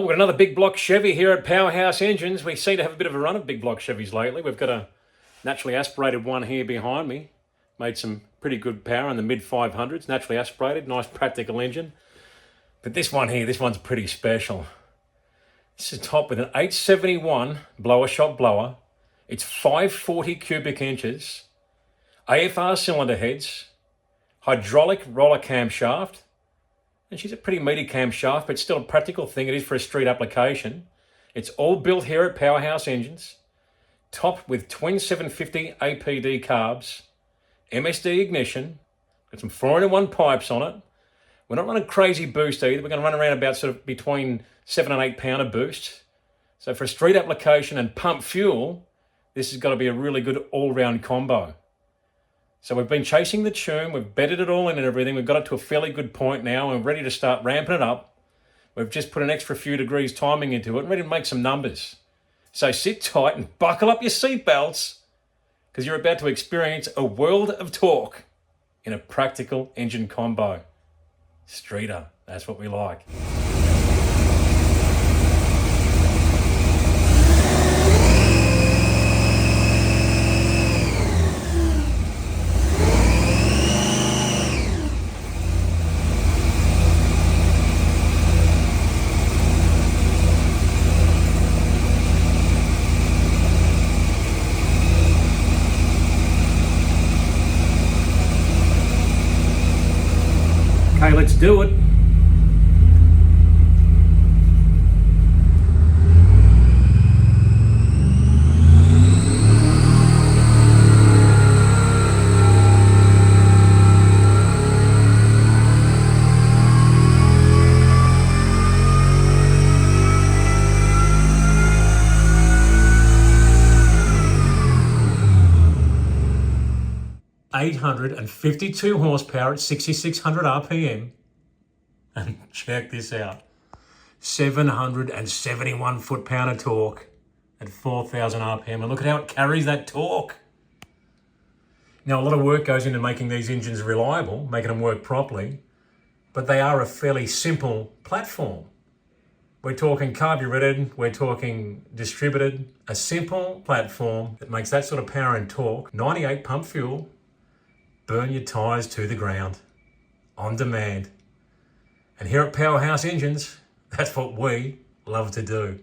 Well, we've got another Big Block Chevy here at PowerHouse Engines. We seem to have a bit of a run of Big Block Chevys lately. We've got a naturally aspirated one here behind me. Made some pretty good power in the mid-500s. Naturally aspirated, nice practical engine. But this one here, this one's pretty special. This is topped with an 871 blower shop blower. It's 540 cubic inches. AFR cylinder heads. Hydraulic roller camshaft. And she's a pretty meaty camshaft, but still a practical thing. It is for a street application. It's all built here at PowerHouse Engines. Topped with twin 750 APD carbs. MSD ignition. Got some 4-in-1 pipes on it. We're not running crazy boost either. We're going to run around about sort of between 7 and 8 pounder boost. So for a street application and pump fuel, this has got to be a really good all-round combo. So we've been chasing the tune, we've bedded it all in and everything, we've got it to a fairly good point now, and we're ready to start ramping it up. We've just put an extra few degrees timing into it and ready to make some numbers. So sit tight and buckle up your seatbelts, because you're about to experience a world of torque in a practical engine combo. Streeter, that's what we like. Okay, let's do it. (852 horsepower at 6,600 RPM. And check this out, 771 foot-pound of torque at 4,000 RPM. And look at how it carries that torque. Now, a lot of work goes into making these engines reliable, making them work properly, but they are a fairly simple platform. We're talking carburetted, we're talking distributed, a simple platform that makes that sort of power and torque, 98 pump fuel, burn your tyres to the ground, on demand. And here at PowerHouse Engines, that's what we love to do.